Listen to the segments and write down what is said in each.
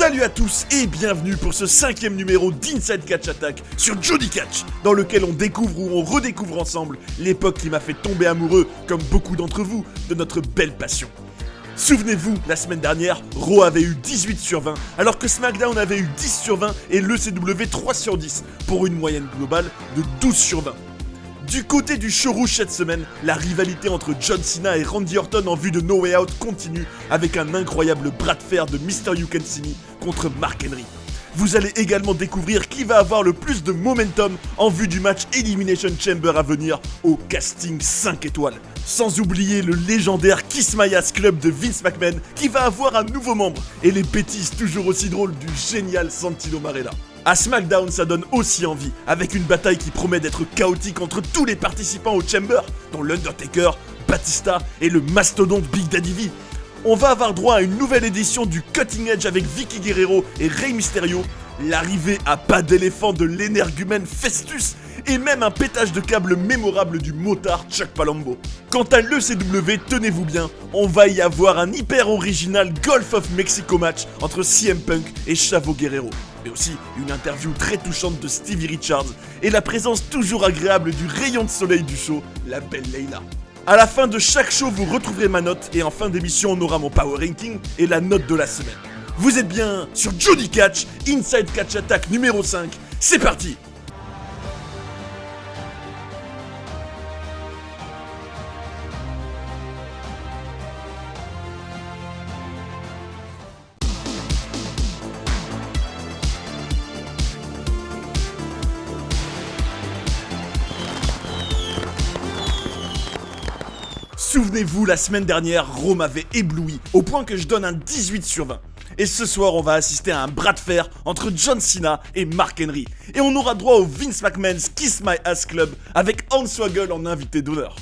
Salut à tous et bienvenue pour ce 5e numéro d'Inside Catch Attack sur Jody Catch, dans lequel on découvre ou on redécouvre ensemble l'époque qui m'a fait tomber amoureux, comme beaucoup d'entre vous, de notre belle passion. Souvenez-vous, la semaine dernière, Raw avait eu 18 sur 20, alors que SmackDown avait eu 10 sur 20 et l'ECW 3 sur 10, pour une moyenne globale de 12 sur 20. Du côté du show rouge cette semaine, la rivalité entre John Cena et Randy Orton en vue de No Way Out continue avec un incroyable bras de fer de Mr. You Can See Me contre Mark Henry. Vous allez également découvrir qui va avoir le plus de momentum en vue du match Elimination Chamber à venir au casting 5 étoiles. Sans oublier le légendaire Kiss My Ass Club de Vince McMahon qui va avoir un nouveau membre et les bêtises toujours aussi drôles du génial Santino Marella. À SmackDown, ça donne aussi envie, avec une bataille qui promet d'être chaotique entre tous les participants au Chamber, dont l'Undertaker, Batista et le mastodonte Big Daddy V. On va avoir droit à une nouvelle édition du Cutting Edge avec Vickie Guerrero et Rey Mysterio, l'arrivée à pas d'éléphant de l'énergumène Festus, et même un pétage de câble mémorable du motard Chuck Palumbo. Quant à l'ECW, tenez-vous bien, on va y avoir un hyper original Gulf of Mexico match entre CM Punk et Chavo Guerrero. Mais aussi une interview très touchante de Stevie Richards et la présence toujours agréable du rayon de soleil du show, la belle Layla. À la fin de chaque show, vous retrouverez ma note et en fin d'émission, on aura mon power ranking et la note de la semaine. Vous êtes bien sur Jody Catch, Inside Catch Attack numéro 5, c'est parti! Souvenez-vous, la semaine dernière, Raw m'avait ébloui, au point que je donne un 18 sur 20. Et ce soir, on va assister à un bras de fer entre John Cena et Mark Henry. Et on aura droit au Vince McMahon's Kiss My Ass Club avec Hornswoggle en invité d'honneur.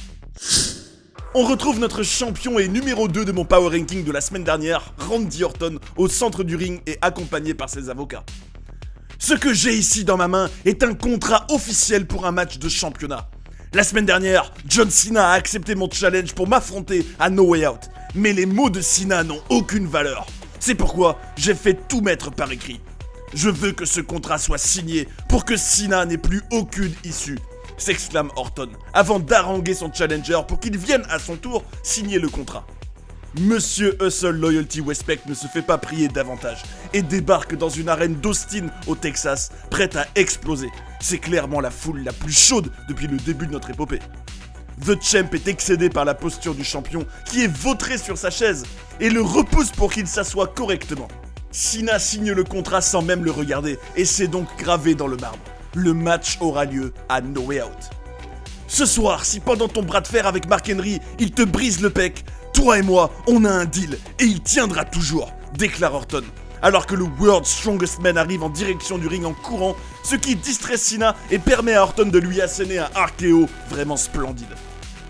On retrouve notre champion et numéro 2 de mon power ranking de la semaine dernière, Randy Orton, au centre du ring et accompagné par ses avocats. Ce que j'ai ici dans ma main est un contrat officiel pour un match de championnat. La semaine dernière, John Cena a accepté mon challenge pour m'affronter à No Way Out. Mais les mots de Cena n'ont aucune valeur. C'est pourquoi j'ai fait tout mettre par écrit. Je veux que ce contrat soit signé pour que Cena n'ait plus aucune issue, s'exclame Orton, avant d'haranguer son challenger pour qu'il vienne à son tour signer le contrat. Monsieur Hustle Loyalty Westpac ne se fait pas prier davantage et débarque dans une arène d'Austin au Texas, prête à exploser. C'est clairement la foule la plus chaude depuis le début de notre épopée. The Champ est excédé par la posture du champion qui est vautré sur sa chaise et le repousse pour qu'il s'assoie correctement. Cena signe le contrat sans même le regarder et c'est donc gravé dans le marbre. Le match aura lieu à No Way Out. Ce soir, si pendant ton bras de fer avec Mark Henry, il te brise le pec, toi et moi, on a un deal et il tiendra toujours, déclare Orton. Alors que le World's Strongest Man arrive en direction du ring en courant, ce qui distrait Cena et permet à Orton de lui asséner un RKO vraiment splendide.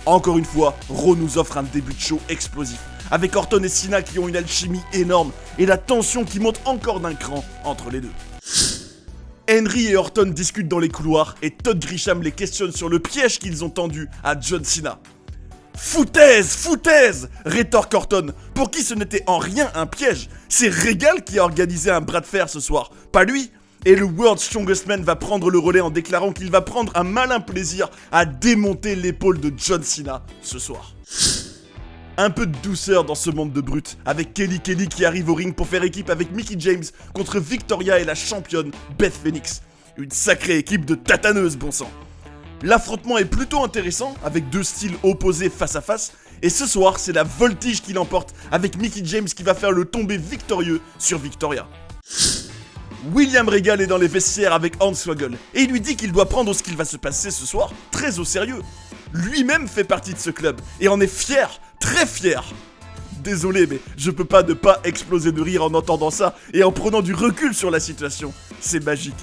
Encore une fois, Raw nous offre un début de show explosif, avec Orton et Cena qui ont une alchimie énorme et la tension qui monte encore d'un cran entre les deux. Henry et Orton discutent dans les couloirs et Todd Grisham les questionne sur le piège qu'ils ont tendu à John Cena. Foutaise, foutaise, rétorque Orton, pour qui ce n'était en rien un piège. C'est Regal qui a organisé un bras de fer ce soir, pas lui. Et le World's Strongest Man va prendre le relais en déclarant qu'il va prendre un malin plaisir à démonter l'épaule de John Cena ce soir. Un peu de douceur dans ce monde de brutes, avec Kelly qui arrive au ring pour faire équipe avec Mickie James contre Victoria et la championne Beth Phoenix. Une sacrée équipe de tataneuses, bon sang. L'affrontement est plutôt intéressant, avec deux styles opposés face à face, et ce soir, c'est la voltige qui l'emporte, avec Mickie James qui va faire le tombé victorieux sur Victoria. William Regal est dans les vestiaires avec Hornswoggle, et il lui dit qu'il doit prendre ce qu'il va se passer ce soir très au sérieux. Lui-même fait partie de ce club, et en est fier, très fier. Désolé, mais je peux pas ne pas exploser de rire en entendant ça, et en prenant du recul sur la situation. C'est magique.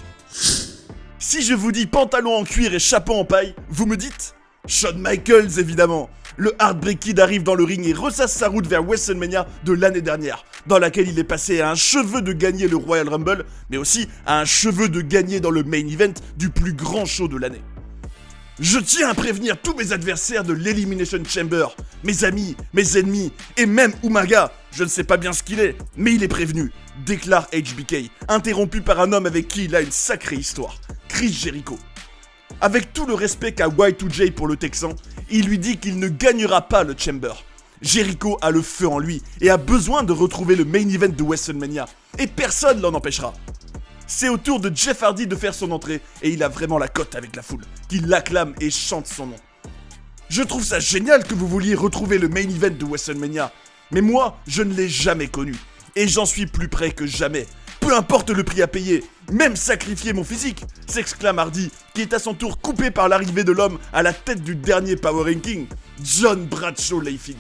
Si je vous dis pantalon en cuir et chapeau en paille, vous me dites Shawn Michaels évidemment. Le Heartbreak Kid arrive dans le ring et ressasse sa route vers WrestleMania de l'année dernière, dans laquelle il est passé à un cheveu de gagner le Royal Rumble, mais aussi à un cheveu de gagner dans le main event du plus grand show de l'année. Je tiens à prévenir tous mes adversaires de l'Elimination Chamber, mes amis, mes ennemis, et même Umaga, je ne sais pas bien ce qu'il est, mais il est prévenu, déclare HBK, interrompu par un homme avec qui il a une sacrée histoire, Chris Jericho. Avec tout le respect qu'a Y2J pour le Texan, il lui dit qu'il ne gagnera pas le Chamber. Jericho a le feu en lui et a besoin de retrouver le main event de WrestleMania, et personne l'en empêchera. C'est au tour de Jeff Hardy de faire son entrée, et il a vraiment la cote avec la foule, qui l'acclame et chante son nom. Je trouve ça génial que vous vouliez retrouver le main event de WrestleMania, mais moi, je ne l'ai jamais connu, et j'en suis plus près que jamais. Peu importe le prix à payer, même sacrifier mon physique, s'exclame Hardy, qui est à son tour coupé par l'arrivée de l'homme à la tête du dernier Power Ranking, John Bradshaw Layfield.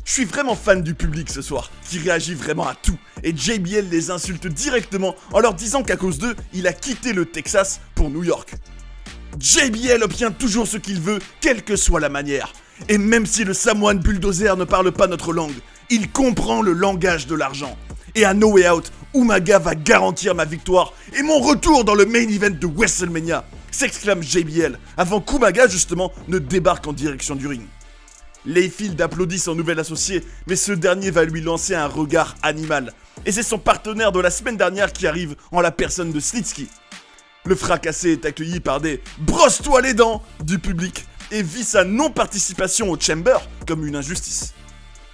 Je suis vraiment fan du public ce soir, qui réagit vraiment à tout, et JBL les insulte directement en leur disant qu'à cause d'eux, il a quitté le Texas pour New York. JBL obtient toujours ce qu'il veut, quelle que soit la manière. Et même si le Samoan Bulldozer ne parle pas notre langue, il comprend le langage de l'argent. Et à No Way Out, Umaga va garantir ma victoire et mon retour dans le main event de WrestleMania, s'exclame JBL, avant qu'Umaga justement ne débarque en direction du ring. Layfield applaudit son nouvel associé, mais ce dernier va lui lancer un regard animal. Et c'est son partenaire de la semaine dernière qui arrive en la personne de Snitsky. Le fracassé est accueilli par des « brosse-toi les dents » du public et vit sa non-participation au Chamber comme une injustice.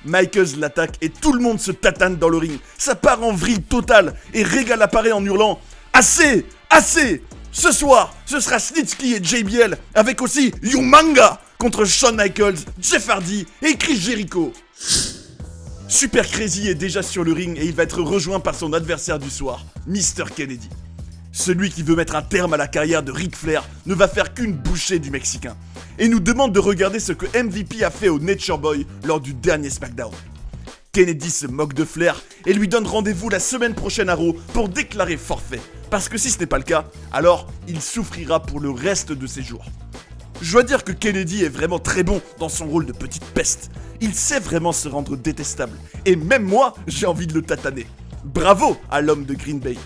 Michaels l'attaque et tout le monde se tatane dans le ring. Ça part en vrille totale et Regal apparaît en hurlant « Assez! Assez ! Ce soir, ce sera Snitsky et JBL avec aussi Umanga contre Shawn Michaels, Jeff Hardy et Chris Jericho. » Super Crazy est déjà sur le ring et il va être rejoint par son adversaire du soir, Mr. Kennedy. Celui qui veut mettre un terme à la carrière de Ric Flair ne va faire qu'une bouchée du Mexicain et nous demande de regarder ce que MVP a fait au Nature Boy lors du dernier SmackDown. Kennedy se moque de Flair et lui donne rendez-vous la semaine prochaine à Raw pour déclarer forfait, parce que si ce n'est pas le cas, alors il souffrira pour le reste de ses jours. Je dois dire que Kennedy est vraiment très bon dans son rôle de petite peste. Il sait vraiment se rendre détestable, et même moi, j'ai envie de le tataner. Bravo à l'homme de Green Bay.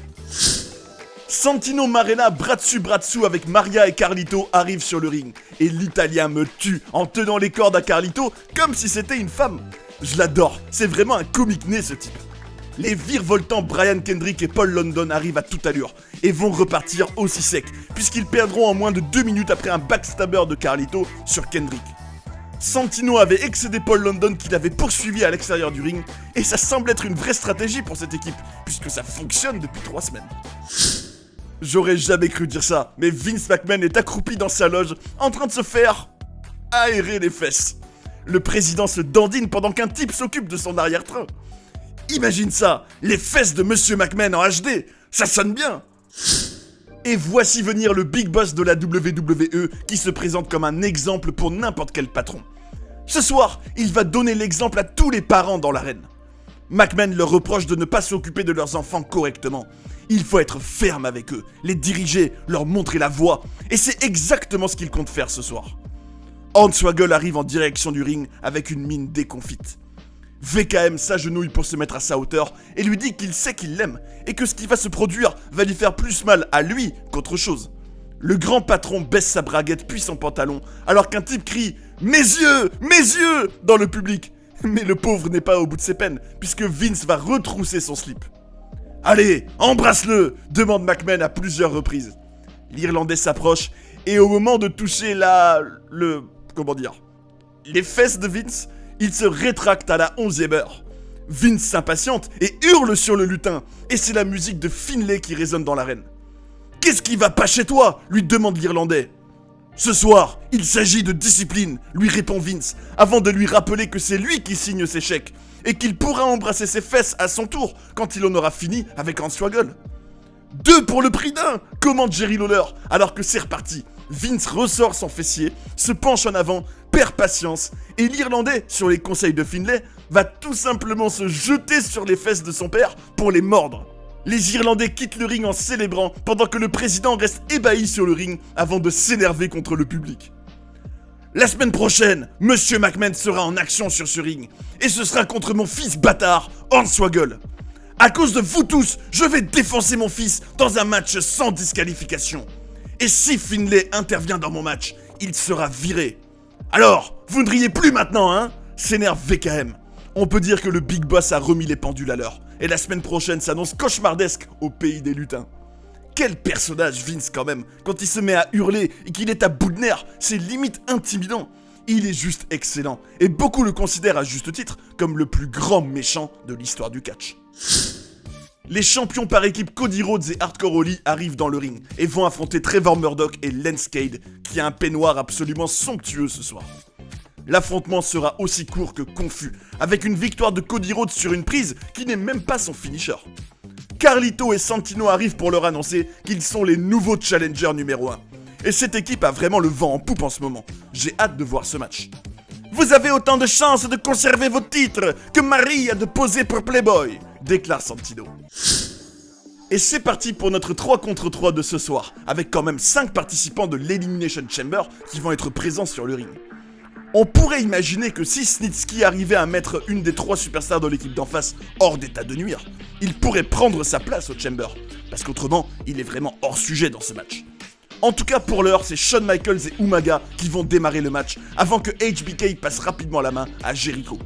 Santino Marella bras dessus avec Maria et Carlito arrive sur le ring. Et l'Italien me tue en tenant les cordes à Carlito comme si c'était une femme. Je l'adore, c'est vraiment un comique né ce type. Les virevoltants Brian Kendrick et Paul London arrivent à toute allure et vont repartir aussi sec, puisqu'ils perdront en moins de 2 minutes après un backstabber de Carlito sur Kendrick. Santino avait excédé Paul London qui l'avait poursuivi à l'extérieur du ring, et ça semble être une vraie stratégie pour cette équipe, puisque ça fonctionne depuis 3 semaines. J'aurais jamais cru dire ça, mais Vince McMahon est accroupi dans sa loge, en train de se faire aérer les fesses. Le président se dandine pendant qu'un type s'occupe de son arrière-train. Imagine ça, les fesses de Monsieur McMahon en HD, ça sonne bien. Et voici venir le big boss de la WWE qui se présente comme un exemple pour n'importe quel patron. Ce soir, il va donner l'exemple à tous les parents dans l'arène. McMahon leur reproche de ne pas s'occuper de leurs enfants correctement. Il faut être ferme avec eux, les diriger, leur montrer la voie, et c'est exactement ce qu'il compte faire ce soir. Hornswoggle arrive en direction du ring avec une mine déconfite. VKM s'agenouille pour se mettre à sa hauteur et lui dit qu'il sait qu'il l'aime et que ce qui va se produire va lui faire plus mal à lui qu'autre chose. Le grand patron baisse sa braguette puis son pantalon alors qu'un type crie « Mes yeux ! Mes yeux !» dans le public. Mais le pauvre n'est pas au bout de ses peines puisque Vince va retrousser son slip. « Allez, embrasse-le !» demande McMahon à plusieurs reprises. L'Irlandais s'approche et au moment de toucher les fesses de Vince, il se rétracte à la 11e heure. Vince s'impatiente et hurle sur le lutin, et c'est la musique de Finlay qui résonne dans l'arène. « Qu'est-ce qui va pas chez toi ?» lui demande l'Irlandais. « Ce soir, il s'agit de discipline », lui répond Vince, avant de lui rappeler que c'est lui qui signe ses chèques, et qu'il pourra embrasser ses fesses à son tour quand il en aura fini avec Hornswoggle. « 2 pour le prix d'1 » commande Jerry Lawler, alors que c'est reparti. Vince ressort son fessier, se penche en avant, perd patience, et l'Irlandais, sur les conseils de Finlay, va tout simplement se jeter sur les fesses de son père pour les mordre. Les Irlandais quittent le ring en célébrant, pendant que le président reste ébahi sur le ring avant de s'énerver contre le public. La semaine prochaine, Monsieur McMahon sera en action sur ce ring, et ce sera contre mon fils bâtard, Hornswoggle. À cause de vous tous, je vais défoncer mon fils dans un match sans disqualification. Et si Finlay intervient dans mon match, il sera viré. Alors, vous ne riez plus maintenant, hein? S'énerve VKM. On peut dire que le Big Boss a remis les pendules à l'heure. Et la semaine prochaine s'annonce cauchemardesque au pays des lutins. Quel personnage Vince quand même. Quand il se met à hurler et qu'il est à bout de nerfs, c'est limite intimidant. Il est juste excellent. Et beaucoup le considèrent à juste titre comme le plus grand méchant de l'histoire du catch. Les champions par équipe Cody Rhodes et Hardcore Holly arrivent dans le ring et vont affronter Trevor Murdoch et Lance Cade, qui a un peignoir absolument somptueux ce soir. L'affrontement sera aussi court que confus, avec une victoire de Cody Rhodes sur une prise qui n'est même pas son finisher. Carlito et Santino arrivent pour leur annoncer qu'ils sont les nouveaux challengers numéro 1. Et cette équipe a vraiment le vent en poupe en ce moment. J'ai hâte de voir ce match. Vous avez autant de chances de conserver vos titres que Marie a de poser pour Playboy, déclare Santino. Et c'est parti pour notre 3 contre 3 de ce soir, avec quand même 5 participants de l'Elimination Chamber qui vont être présents sur le ring. On pourrait imaginer que si Snitsky arrivait à mettre une des 3 superstars de l'équipe d'en face hors d'état de nuire, il pourrait prendre sa place au Chamber, parce qu'autrement, il est vraiment hors sujet dans ce match. En tout cas, pour l'heure, c'est Shawn Michaels et Umaga qui vont démarrer le match, avant que HBK passe rapidement la main à Jericho.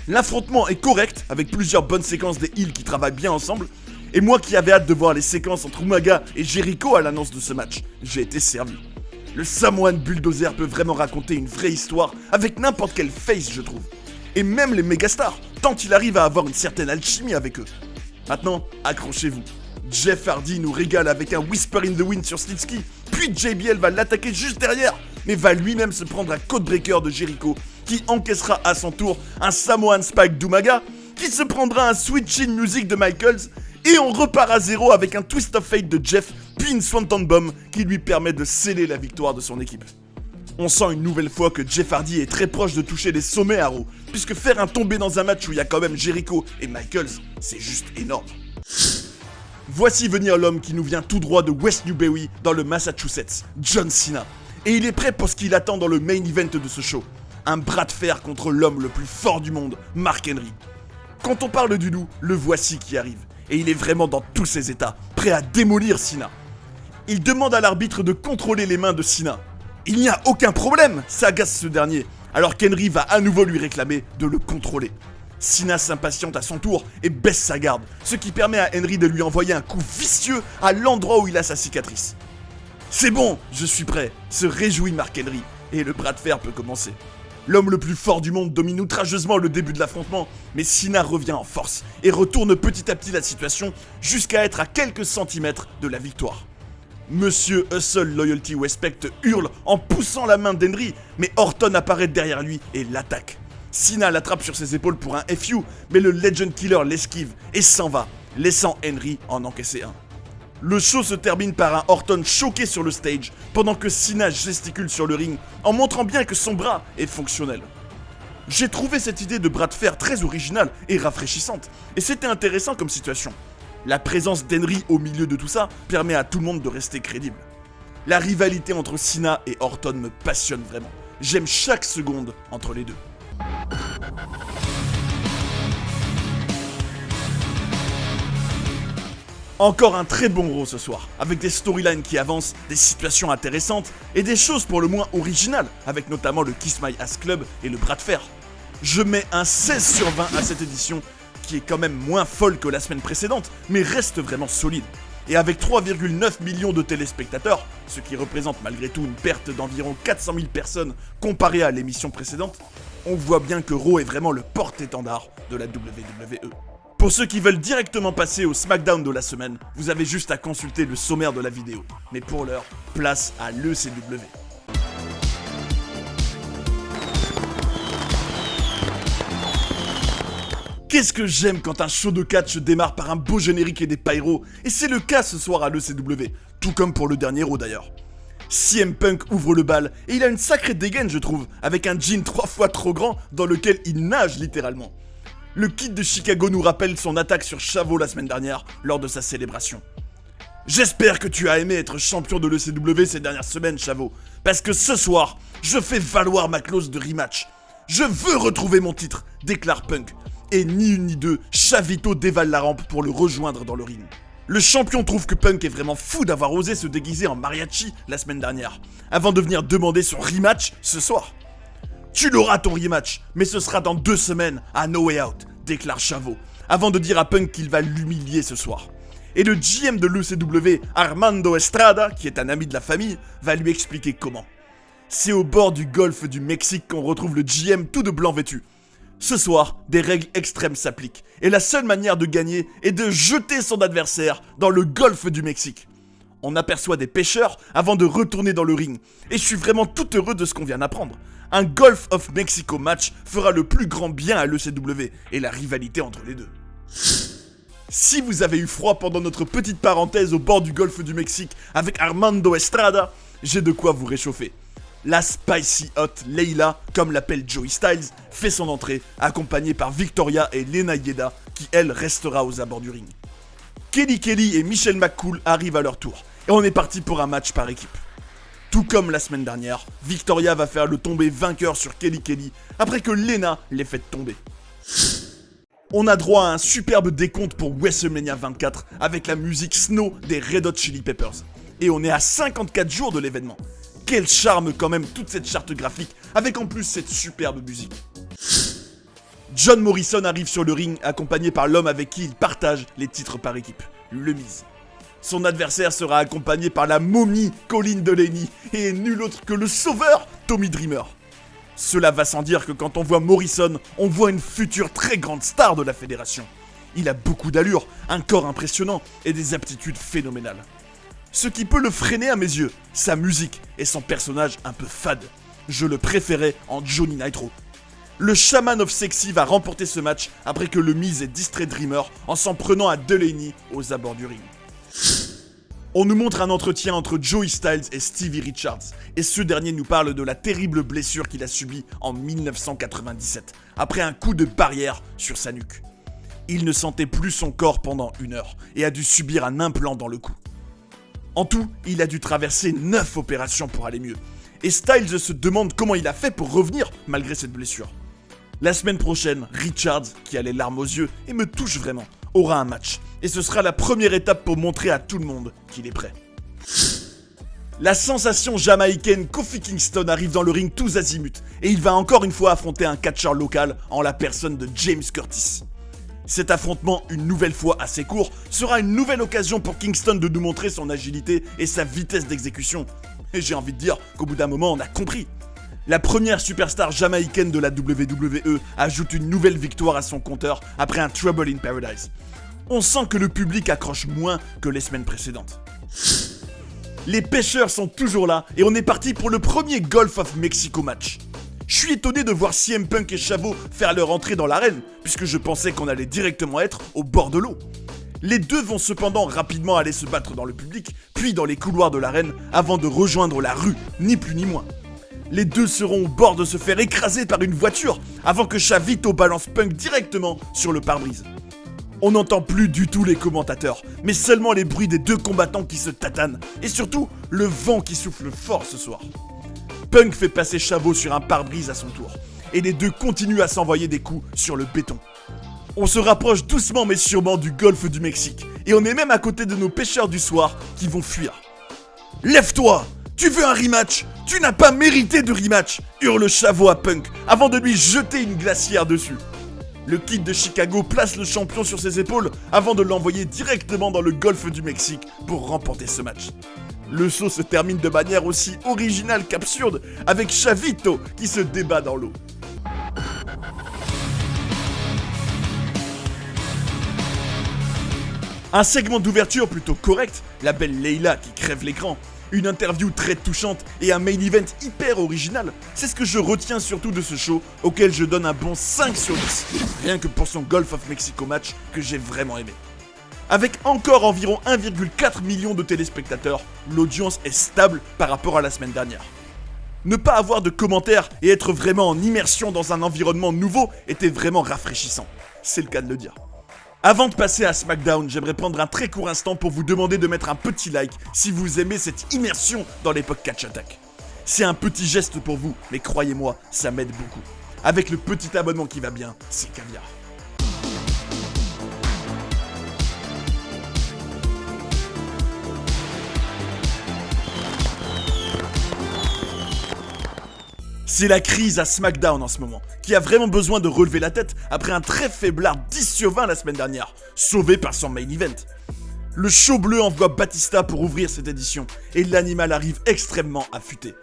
L'affrontement est correct, avec plusieurs bonnes séquences des heels qui travaillent bien ensemble, et moi qui avais hâte de voir les séquences entre Umaga et Jericho à l'annonce de ce match, j'ai été servi. Le Samoan Bulldozer peut vraiment raconter une vraie histoire avec n'importe quel face, je trouve. Et même les mégastars, tant il arrive à avoir une certaine alchimie avec eux. Maintenant, accrochez-vous. Jeff Hardy nous régale avec un Whisper in the Wind sur Snitsky, puis JBL va l'attaquer juste derrière, mais va lui-même se prendre un codebreaker de Jericho, qui encaissera à son tour un Samoan Spike d'Umaga, qui se prendra un Switch in Music de Michaels, et on repart à zéro avec un Twist of Fate de Jeff, puis une Swanton Bomb qui lui permet de sceller la victoire de son équipe. On sent une nouvelle fois que Jeff Hardy est très proche de toucher les sommets à Raw, puisque faire un tombé dans un match où il y a quand même Jericho et Michaels, c'est juste énorme. Voici venir l'homme qui nous vient tout droit de West Newbury dans le Massachusetts, John Cena. Et il est prêt pour ce qu'il attend dans le main event de ce show. Un bras de fer contre l'homme le plus fort du monde, Mark Henry. Quand on parle du loup, le voici qui arrive. Et il est vraiment dans tous ses états, prêt à démolir Cena. Il demande à l'arbitre de contrôler les mains de Cena. Il n'y a aucun problème, s'agace ce dernier, alors qu'Henry va à nouveau lui réclamer de le contrôler. Cena s'impatiente à son tour et baisse sa garde, ce qui permet à Henry de lui envoyer un coup vicieux à l'endroit où il a sa cicatrice. C'est bon, je suis prêt, se réjouit Mark Henry, et le bras de fer peut commencer. L'homme le plus fort du monde domine outrageusement le début de l'affrontement, mais Cena revient en force et retourne petit à petit la situation jusqu'à être à quelques centimètres de la victoire. Monsieur Hustle Loyalty Respect hurle en poussant la main d'Henry, mais Orton apparaît derrière lui et l'attaque. Cena l'attrape sur ses épaules pour un FU, mais le Legend Killer l'esquive et s'en va, laissant Henry en encaisser un. Le show se termine par un Orton choqué sur le stage, pendant que Cena gesticule sur le ring, en montrant bien que son bras est fonctionnel. J'ai trouvé cette idée de bras de fer très originale et rafraîchissante, et c'était intéressant comme situation. La présence d'Henry au milieu de tout ça permet à tout le monde de rester crédible. La rivalité entre Cena et Orton me passionne vraiment. J'aime chaque seconde entre les deux. Encore un très bon Raw ce soir, avec des storylines qui avancent, des situations intéressantes et des choses pour le moins originales, avec notamment le Kiss My Ass Club et le bras de fer. Je mets un 16 sur 20 à cette édition, qui est quand même moins folle que la semaine précédente, mais reste vraiment solide. Et avec 3,9 millions de téléspectateurs, ce qui représente malgré tout une perte d'environ 400 000 personnes comparée à l'émission précédente, on voit bien que Raw est vraiment le porte-étendard de la WWE. Pour ceux qui veulent directement passer au SmackDown de la semaine, vous avez juste à consulter le sommaire de la vidéo. Mais pour l'heure, place à l'ECW. Qu'est-ce que j'aime quand un show de catch démarre par un beau générique et des pyros, et c'est le cas ce soir à l'ECW, tout comme pour le dernier Raw d'ailleurs. CM Punk ouvre le bal, et il a une sacrée dégaine je trouve, avec un jean 3 fois trop grand dans lequel il nage littéralement. Le Kid de Chicago nous rappelle son attaque sur Chavo la semaine dernière, lors de sa célébration. J'espère que tu as aimé être champion de l'ECW ces dernières semaines, Chavo, parce que ce soir, je fais valoir ma clause de rematch. Je veux retrouver mon titre, déclare Punk. Et ni une ni deux, Chavito dévale la rampe pour le rejoindre dans le ring. Le champion trouve que Punk est vraiment fou d'avoir osé se déguiser en mariachi la semaine dernière, avant de venir demander son rematch ce soir. Tu l'auras ton rematch, mais ce sera dans 2 semaines à No Way Out, déclare Chavo, avant de dire à Punk qu'il va l'humilier ce soir. Et le GM de l'ECW, Armando Estrada, qui est un ami de la famille, va lui expliquer comment. C'est au bord du golfe du Mexique qu'on retrouve le GM tout de blanc vêtu. Ce soir, des règles extrêmes s'appliquent, et la seule manière de gagner est de jeter son adversaire dans le golfe du Mexique. On aperçoit des pêcheurs avant de retourner dans le ring, et je suis vraiment tout heureux de ce qu'on vient d'apprendre. Un Gulf of Mexico match fera le plus grand bien à l'ECW et la rivalité entre les deux. Si vous avez eu froid pendant notre petite parenthèse au bord du golfe du Mexique avec Armando Estrada, j'ai de quoi vous réchauffer. La Spicy Hot Leila, comme l'appelle Joey Styles, fait son entrée, accompagnée par Victoria et Lena Yeda, qui elle restera aux abords du ring. Kelly Kelly et Michelle McCool arrivent à leur tour, et on est parti pour un match par équipe. Tout comme la semaine dernière, Victoria va faire le tomber vainqueur sur Kelly Kelly, après que Lena l'ait fait tomber. On a droit à un superbe décompte pour WrestleMania 24 avec la musique Snow des Red Hot Chili Peppers. Et on est à 54 jours de l'événement. Quel charme quand même toute cette charte graphique avec en plus cette superbe musique. John Morrison arrive sur le ring accompagné par l'homme avec qui il partage les titres par équipe, le Miz. Son adversaire sera accompagné par la momie Colin Delaney et nul autre que le sauveur Tommy Dreamer. Cela va sans dire que quand on voit Morrison, on voit une future très grande star de la fédération. Il a beaucoup d'allure, un corps impressionnant et des aptitudes phénoménales. Ce qui peut le freiner à mes yeux, sa musique et son personnage un peu fade. Je le préférais en Johnny Nitro. Le Shaman of Sexy va remporter ce match après que le Miz ait distrait Dreamer en s'en prenant à Delaney aux abords du ring. On nous montre un entretien entre Joey Styles et Stevie Richards, et ce dernier nous parle de la terrible blessure qu'il a subie en 1997, après un coup de barrière sur sa nuque. Il ne sentait plus son corps pendant 1 heure, et a dû subir un implant dans le cou. En tout, il a dû traverser 9 opérations pour aller mieux, et Styles se demande comment il a fait pour revenir malgré cette blessure. La semaine prochaine, Richards, qui a les larmes aux yeux et me touche vraiment, aura un match. Et ce sera la première étape pour montrer à tout le monde qu'il est prêt. La sensation jamaïcaine Kofi Kingston arrive dans le ring tous azimuts. Et il va encore une fois affronter un catcheur local en la personne de James Curtis. Cet affrontement, une nouvelle fois assez court, sera une nouvelle occasion pour Kingston de nous montrer son agilité et sa vitesse d'exécution. Et j'ai envie de dire qu'au bout d'un moment, on a compris. La première superstar jamaïcaine de la WWE ajoute une nouvelle victoire à son compteur après un Trouble in Paradise. On sent que le public accroche moins que les semaines précédentes. Les pêcheurs sont toujours là et on est parti pour le premier Gulf of Mexico match. Je suis étonné de voir CM Punk et Chavo faire leur entrée dans l'arène, puisque je pensais qu'on allait directement être au bord de l'eau. Les deux vont cependant rapidement aller se battre dans le public, puis dans les couloirs de l'arène, avant de rejoindre la rue, ni plus ni moins. Les deux seront au bord de se faire écraser par une voiture, avant que Chavito balance Punk directement sur le pare-brise. On n'entend plus du tout les commentateurs, mais seulement les bruits des deux combattants qui se tatanent, et surtout le vent qui souffle fort ce soir. Punk fait passer Chavo sur un pare-brise à son tour, et les deux continuent à s'envoyer des coups sur le béton. On se rapproche doucement mais sûrement du golfe du Mexique, et on est même à côté de nos pêcheurs du soir qui vont fuir. « Lève-toi! Tu veux un rematch? Tu n'as pas mérité de rematch !» hurle Chavo à Punk, avant de lui jeter une glacière dessus. Le Kid de Chicago place le champion sur ses épaules avant de l'envoyer directement dans le golfe du Mexique pour remporter ce match. Le show se termine de manière aussi originale qu'absurde avec Chavito qui se débat dans l'eau. Un segment d'ouverture plutôt correct, la belle Leila qui crève l'écran, une interview très touchante et un main event hyper original, c'est ce que je retiens surtout de ce show auquel je donne un bon 5 sur 10, rien que pour son Gulf of Mexico match que j'ai vraiment aimé. Avec encore environ 1,4 million de téléspectateurs, l'audience est stable par rapport à la semaine dernière. Ne pas avoir de commentaires et être vraiment en immersion dans un environnement nouveau était vraiment rafraîchissant, c'est le cas de le dire. Avant de passer à SmackDown, j'aimerais prendre un très court instant pour vous demander de mettre un petit like si vous aimez cette immersion dans l'époque Catch Attack. C'est un petit geste pour vous, mais croyez-moi, ça m'aide beaucoup. Avec le petit abonnement qui va bien, c'est caviar. C'est la crise à SmackDown en ce moment, qui a vraiment besoin de relever la tête après un très faiblard 10/20 la semaine dernière, sauvé par son main event. Le show bleu envoie Batista pour ouvrir cette édition, et l'animal arrive extrêmement affûté.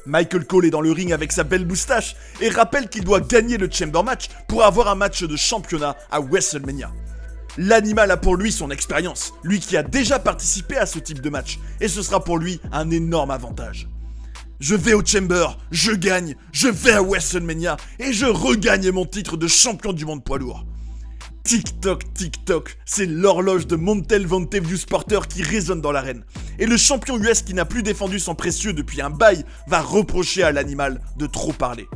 Michael Cole est dans le ring avec sa belle moustache et rappelle qu'il doit gagner le Chamber Match pour avoir un match de championnat à WrestleMania. L'animal a pour lui son expérience, lui qui a déjà participé à ce type de match, et ce sera pour lui un énorme avantage. Je vais au Chamber, je gagne, je vais à WrestleMania et je regagne mon titre de champion du monde poids lourd. Tic-toc, tic-toc, c'est l'horloge de Montel Vontevious Porter qui résonne dans l'arène. Et le champion US qui n'a plus défendu son précieux depuis un bail va reprocher à l'animal de trop parler.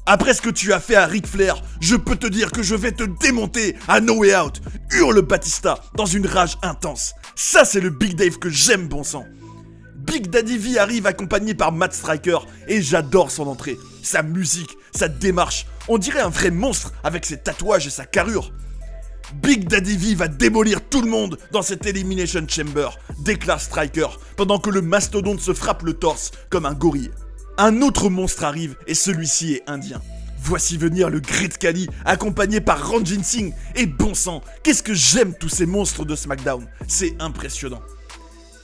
Après ce que tu as fait à Ric Flair, je peux te dire que je vais te démonter à No Way Out, hurle Batista dans une rage intense. Ça c'est le Big Dave que j'aime, bon sang. Big Daddy V arrive accompagné par Matt Striker et j'adore son entrée, sa musique, sa démarche, on dirait un vrai monstre avec ses tatouages et sa carrure. Big Daddy V va démolir tout le monde dans cette Elimination Chamber, déclare Striker, pendant que le mastodonte se frappe le torse comme un gorille. Un autre monstre arrive et celui-ci est indien. Voici venir le Great Khali accompagné par Ranjit Singh et bon sang, qu'est-ce que j'aime tous ces monstres de SmackDown, c'est impressionnant.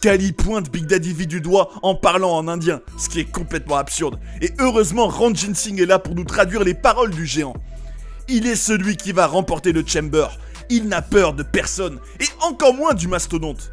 Khali pointe Big Daddy V du doigt en parlant en indien, ce qui est complètement absurde. Et heureusement, Ranjit Singh est là pour nous traduire les paroles du géant. Il est celui qui va remporter le Chamber. Il n'a peur de personne, et encore moins du mastodonte.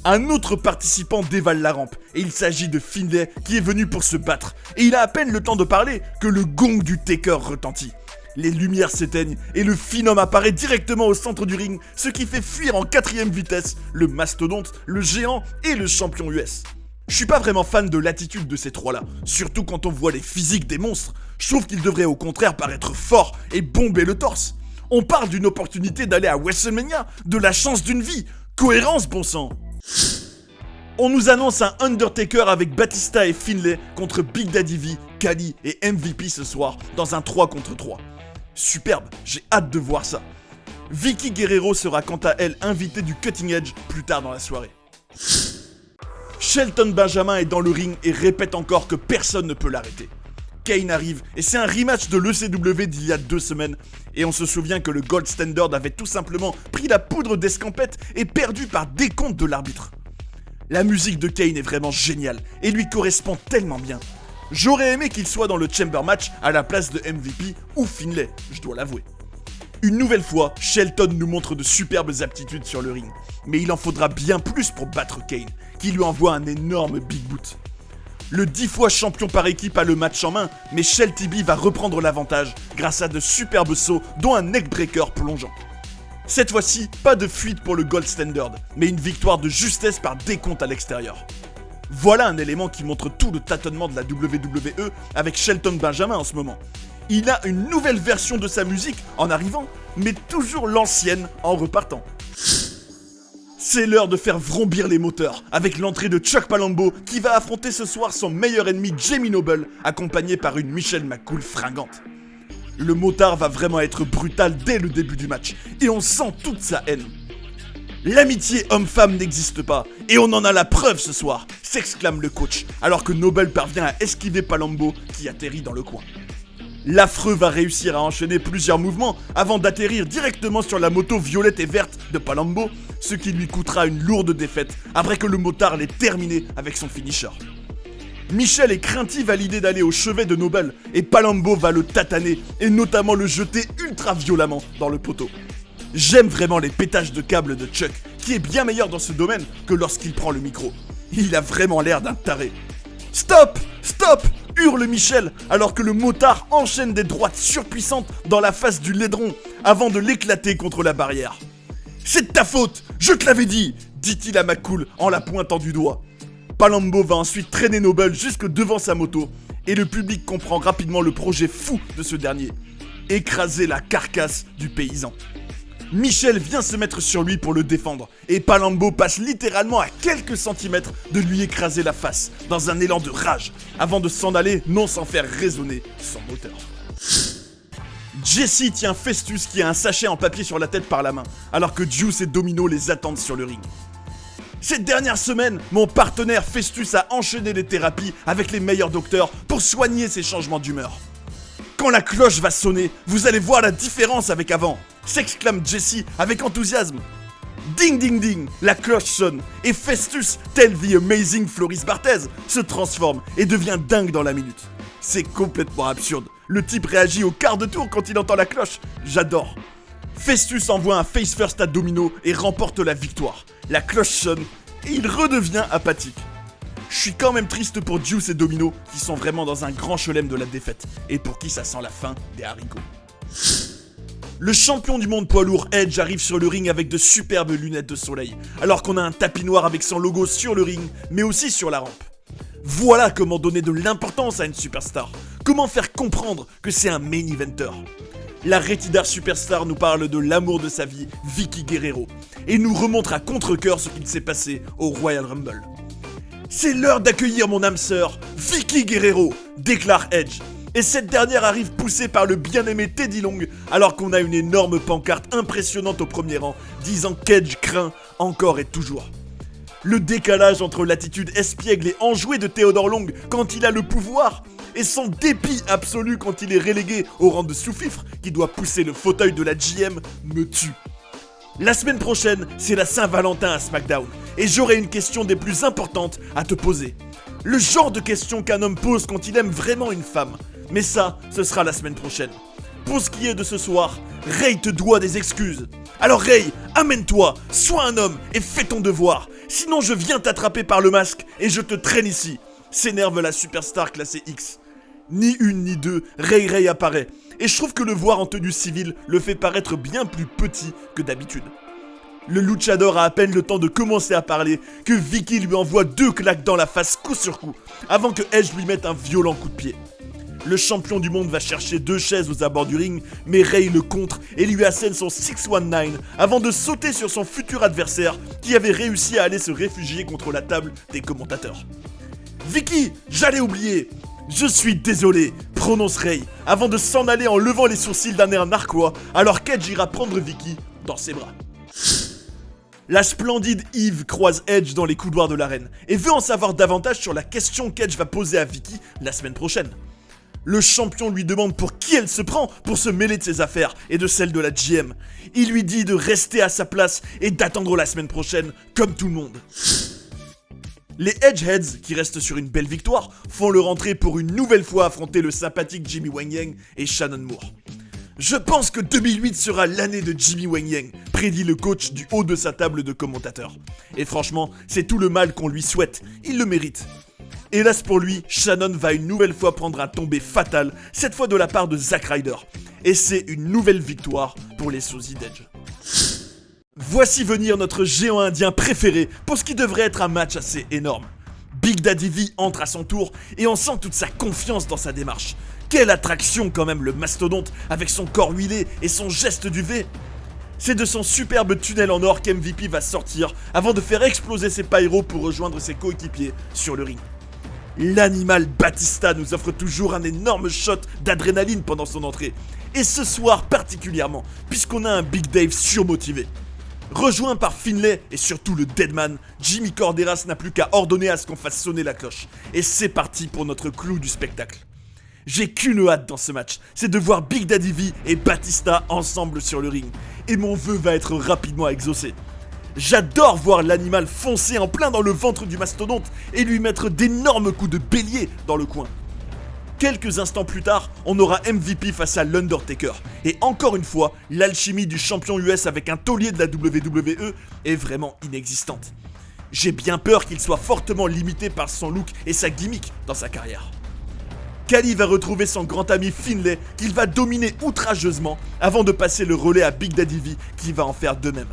Un autre participant dévale la rampe, et il s'agit de Finlay qui est venu pour se battre. Et il a à peine le temps de parler que le gong du Taker retentit. Les lumières s'éteignent et le Phenom apparaît directement au centre du ring, ce qui fait fuir en 4ème vitesse le mastodonte, le géant et le champion US. Je suis pas vraiment fan de l'attitude de ces trois-là, surtout quand on voit les physiques des monstres. Je trouve qu'ils devraient au contraire paraître forts et bomber le torse. On parle d'une opportunité d'aller à WrestleMania, de la chance d'une vie, cohérence bon sang. On nous annonce un Undertaker avec Batista et Finlay contre Big Daddy V, Khali et MVP ce soir dans un 3 contre 3. Superbe, j'ai hâte de voir ça. Vicky Guerrero sera quant à elle invitée du Cutting Edge plus tard dans la soirée. Shelton Benjamin est dans le ring et répète encore que personne ne peut l'arrêter. Kane arrive et c'est un rematch de l'ECW d'il y a 2 semaines. Et on se souvient que le Gold Standard avait tout simplement pris la poudre d'escampette et perdu par décompte de l'arbitre. La musique de Kane est vraiment géniale et lui correspond tellement bien. J'aurais aimé qu'il soit dans le Chamber Match à la place de MVP ou Finlay, je dois l'avouer. Une nouvelle fois, Shelton nous montre de superbes aptitudes sur le ring. Mais il en faudra bien plus pour battre Kane, qui lui envoie un énorme big boot. Le 10 fois champion par équipe a le match en main, mais Shelty B va reprendre l'avantage grâce à de superbes sauts, dont un neckbreaker plongeant. Cette fois-ci, pas de fuite pour le Gold Standard, mais une victoire de justesse par décompte à l'extérieur. Voilà un élément qui montre tout le tâtonnement de la WWE avec Shelton Benjamin en ce moment. Il a une nouvelle version de sa musique en arrivant, mais toujours l'ancienne en repartant. C'est l'heure de faire vrombir les moteurs avec l'entrée de Chuck Palumbo qui va affronter ce soir son meilleur ennemi Jamie Noble, accompagné par une Michelle McCool fringante. Le motard va vraiment être brutal dès le début du match, et on sent toute sa haine. L'amitié homme-femme n'existe pas, et on en a la preuve ce soir, s'exclame le coach, alors que Noble parvient à esquiver Palumbo qui atterrit dans le coin. L'affreux va réussir à enchaîner plusieurs mouvements avant d'atterrir directement sur la moto violette et verte de Palumbo, ce qui lui coûtera une lourde défaite après que le motard l'ait terminé avec son finisher. Michel est craintive à l'idée d'aller au chevet de Noble et Palumbo va le tataner et notamment le jeter ultra violemment dans le poteau. J'aime vraiment les pétages de câbles de Chuck, qui est bien meilleur dans ce domaine que lorsqu'il prend le micro. Il a vraiment l'air d'un taré. Stop! Stop! Hurle Michel, alors que le motard enchaîne des droites surpuissantes dans la face du laidron, avant de l'éclater contre la barrière. C'est de ta faute! Je te l'avais dit! Dit-il à McCool en la pointant du doigt. Palumbo va ensuite traîner Noble jusque devant sa moto, et le public comprend rapidement le projet fou de ce dernier. Écraser la carcasse du paysan. Michel vient se mettre sur lui pour le défendre, et Palumbo passe littéralement à quelques centimètres de lui écraser la face, dans un élan de rage, avant de s'en aller non sans faire résonner son moteur. Jesse tient Festus qui a un sachet en papier sur la tête par la main, alors que Juice et Domino les attendent sur le ring. Cette dernière semaine, mon partenaire Festus a enchaîné les thérapies avec les meilleurs docteurs pour soigner ses changements d'humeur. Quand la cloche va sonner, vous allez voir la différence avec avant, s'exclame Jessie avec enthousiasme. Ding ding ding, la cloche sonne et Festus, tel the amazing Floris Barthez, se transforme et devient dingue dans la minute. C'est complètement absurde. Le type réagit au quart de tour quand il entend la cloche. J'adore. Festus envoie un face first à Domino et remporte la victoire. La cloche sonne et il redevient apathique. Je suis quand même triste pour Juice et Domino qui sont vraiment dans un grand chelem de la défaite et pour qui ça sent la fin des haricots. Le champion du monde poids lourd Edge arrive sur le ring avec de superbes lunettes de soleil, alors qu'on a un tapis noir avec son logo sur le ring, mais aussi sur la rampe. Voilà comment donner de l'importance à une superstar. Comment faire comprendre que c'est un main eventer. La Retidar Superstar nous parle de l'amour de sa vie, Vickie Guerrero, et nous remontre à contre-cœur ce qu'il s'est passé au Royal Rumble. C'est l'heure d'accueillir mon âme sœur, Vickie Guerrero, déclare Edge. Et cette dernière arrive poussée par le bien-aimé Teddy Long, alors qu'on a une énorme pancarte impressionnante au premier rang, disant qu'Edge craint encore et toujours. Le décalage entre l'attitude espiègle et enjouée de Theodore Long quand il a le pouvoir, et son dépit absolu quand il est relégué au rang de sous-fifre qui doit pousser le fauteuil de la GM me tue. La semaine prochaine, c'est la Saint-Valentin à SmackDown, et j'aurai une question des plus importantes à te poser. Le genre de question qu'un homme pose quand il aime vraiment une femme. Mais ça, ce sera la semaine prochaine. Pour ce qui est de ce soir, Ray te doit des excuses. Alors Ray, amène-toi, sois un homme et fais ton devoir. Sinon je viens t'attraper par le masque et je te traîne ici. S'énerve la superstar classée X. Ni une ni deux, Ray apparaît. Et je trouve que le voir en tenue civile le fait paraître bien plus petit que d'habitude. Le luchador a à peine le temps de commencer à parler que Vickie lui envoie 2 claques dans la face coup sur coup, avant que Edge lui mette un violent coup de pied. Le champion du monde va chercher 2 chaises aux abords du ring, mais Ray le contre et lui assène son 619 avant de sauter sur son futur adversaire qui avait réussi à aller se réfugier contre la table des commentateurs. Vickie, j'allais oublier. Je suis désolé, prononce Ray, avant de s'en aller en levant les sourcils d'un air narquois, alors qu'Edge ira prendre Vickie dans ses bras. La splendide Eve croise Edge dans les couloirs de l'arène et veut en savoir davantage sur la question qu'Edge va poser à Vickie la semaine prochaine. Le champion lui demande pour qui elle se prend pour se mêler de ses affaires et de celles de la GM. Il lui dit de rester à sa place et d'attendre la semaine prochaine comme tout le monde. Les Edgeheads, qui restent sur une belle victoire, font leur entrée pour une nouvelle fois affronter le sympathique Jimmy Wang Yang et Shannon Moore. Je pense que 2008 sera l'année de Jimmy Wang Yang, prédit le coach du haut de sa table de commentateurs. Et franchement, c'est tout le mal qu'on lui souhaite, il le mérite. Hélas pour lui, Shannon va une nouvelle fois prendre un tombé fatal, cette fois de la part de Zack Ryder. Et c'est une nouvelle victoire pour les sosies d'Edge. Voici venir notre géant indien préféré pour ce qui devrait être un match assez énorme. Big Daddy V entre à son tour et on sent toute sa confiance dans sa démarche. Quelle attraction quand même le mastodonte avec son corps huilé et son geste du V. C'est de son superbe tunnel en or qu'MVP va sortir avant de faire exploser ses pyros pour rejoindre ses coéquipiers sur le ring. L'animal Batista nous offre toujours un énorme shot d'adrénaline pendant son entrée. Et ce soir particulièrement, puisqu'on a un Big Dave surmotivé. Rejoint par Finlay et surtout le Deadman, Jimmy Corderas n'a plus qu'à ordonner à ce qu'on fasse sonner la cloche. Et c'est parti pour notre clou du spectacle. J'ai qu'une hâte dans ce match, c'est de voir Big Daddy V et Batista ensemble sur le ring. Et mon vœu va être rapidement exaucé. J'adore voir l'animal foncer en plein dans le ventre du mastodonte et lui mettre d'énormes coups de bélier dans le coin. Quelques instants plus tard, on aura MVP face à l'Undertaker. Et encore une fois, l'alchimie du champion US avec un taulier de la WWE est vraiment inexistante. J'ai bien peur qu'il soit fortement limité par son look et sa gimmick dans sa carrière. Khali va retrouver son grand ami Finlay qu'il va dominer outrageusement avant de passer le relais à Big Daddy V qui va en faire de même.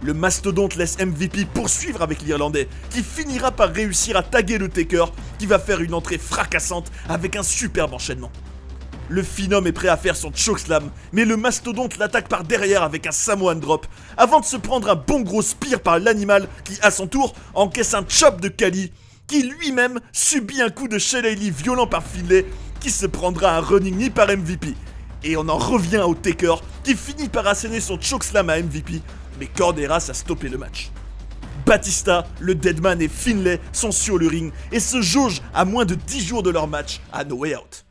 Le mastodonte laisse MVP poursuivre avec l'Irlandais, qui finira par réussir à taguer le Taker, qui va faire une entrée fracassante avec un superbe enchaînement. Le Phenom est prêt à faire son chokeslam, mais le mastodonte l'attaque par derrière avec un Samoan drop, avant de se prendre un bon gros spear par l'animal qui, à son tour, encaisse un chop de Khali, qui lui-même subit un coup de Shillelagh violent par Finlay, qui se prendra un running knee par MVP. Et on en revient au Taker, qui finit par asséner son chokeslam à MVP, mais Corderas a stoppé le match. Batista, le Deadman et Finlay sont sur le ring et se jaugent à moins de 10 jours de leur match à No Way Out.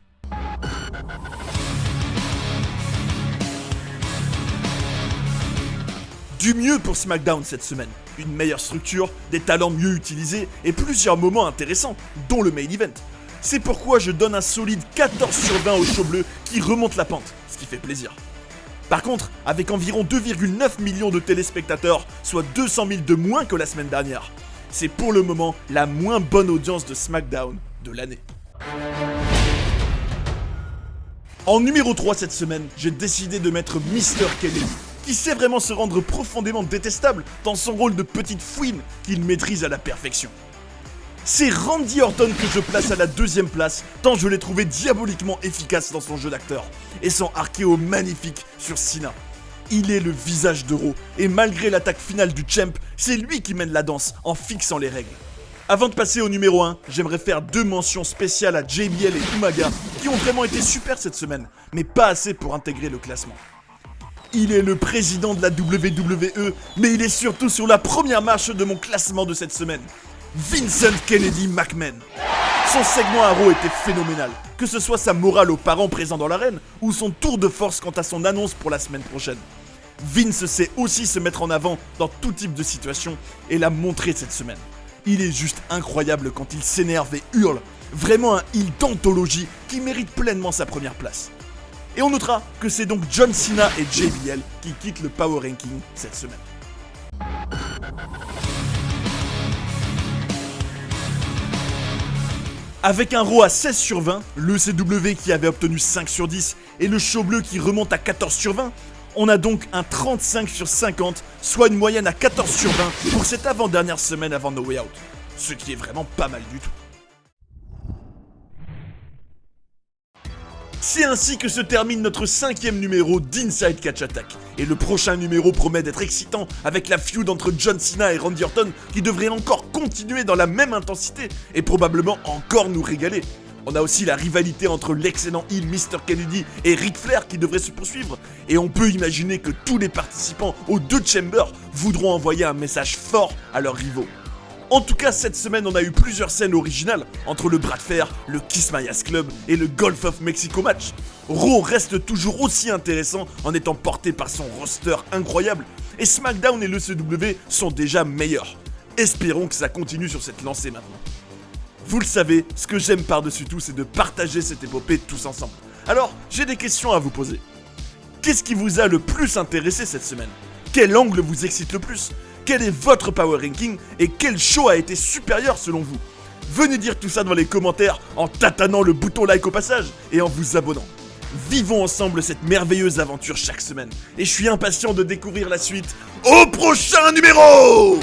Du mieux pour SmackDown cette semaine. Une meilleure structure, des talents mieux utilisés et plusieurs moments intéressants, dont le main event. C'est pourquoi je donne un solide 14 sur 20 au show bleu qui remonte la pente, ce qui fait plaisir. Par contre, avec environ 2,9 millions de téléspectateurs, soit 200 000 de moins que la semaine dernière, c'est pour le moment la moins bonne audience de SmackDown de l'année. En numéro 3 cette semaine, j'ai décidé de mettre Mr. Kennedy, qui sait vraiment se rendre profondément détestable dans son rôle de petite fouine qu'il maîtrise à la perfection. C'est Randy Orton que je place à la deuxième place, tant je l'ai trouvé diaboliquement efficace dans son jeu d'acteur, et son RKO magnifique sur Cena. Il est le visage de Raw, et malgré l'attaque finale du champ, c'est lui qui mène la danse en fixant les règles. Avant de passer au numéro 1, j'aimerais faire 2 mentions spéciales à JBL et Umaga, qui ont vraiment été super cette semaine, mais pas assez pour intégrer le classement. Il est le président de la WWE, mais il est surtout sur la première marche de mon classement de cette semaine. Vincent Kennedy McMahon. Son segment à Raw était phénoménal, que ce soit sa morale aux parents présents dans l'arène ou son tour de force quant à son annonce pour la semaine prochaine. Vince sait aussi se mettre en avant dans tout type de situation et l'a montré cette semaine. Il est juste incroyable quand il s'énerve et hurle, vraiment un heel d'anthologie qui mérite pleinement sa première place. Et on notera que c'est donc John Cena et JBL qui quittent le Power Ranking cette semaine. Avec un Raw à 16 sur 20, le CW qui avait obtenu 5 sur 10 et le show bleu qui remonte à 14 sur 20, on a donc un 35 sur 50, soit une moyenne à 14 sur 20 pour cette avant-dernière semaine avant No Way Out. Ce qui est vraiment pas mal du tout. C'est ainsi que se termine notre 5e numéro d'Inside Catch Attack. Et le prochain numéro promet d'être excitant avec la feud entre John Cena et Randy Orton qui devrait encore continuer dans la même intensité et probablement encore nous régaler. On a aussi la rivalité entre l'excellent heel Mr. Kennedy et Ric Flair qui devrait se poursuivre. Et on peut imaginer que tous les participants aux 2 Chambers voudront envoyer un message fort à leurs rivaux. En tout cas, cette semaine, on a eu plusieurs scènes originales entre le bras de fer, le Kiss My Ass Club et le Gulf of Mexico match. Raw reste toujours aussi intéressant en étant porté par son roster incroyable et SmackDown et le CW sont déjà meilleurs. Espérons que ça continue sur cette lancée maintenant. Vous le savez, ce que j'aime par-dessus tout, c'est de partager cette épopée tous ensemble. Alors, j'ai des questions à vous poser. Qu'est-ce qui vous a le plus intéressé cette semaine? Quel angle vous excite le plus? Quel est votre power ranking et quel show a été supérieur selon vous? Venez dire tout ça dans les commentaires en tatanant le bouton like au passage et en vous abonnant. Vivons ensemble cette merveilleuse aventure chaque semaine et je suis impatient de découvrir la suite au prochain numéro!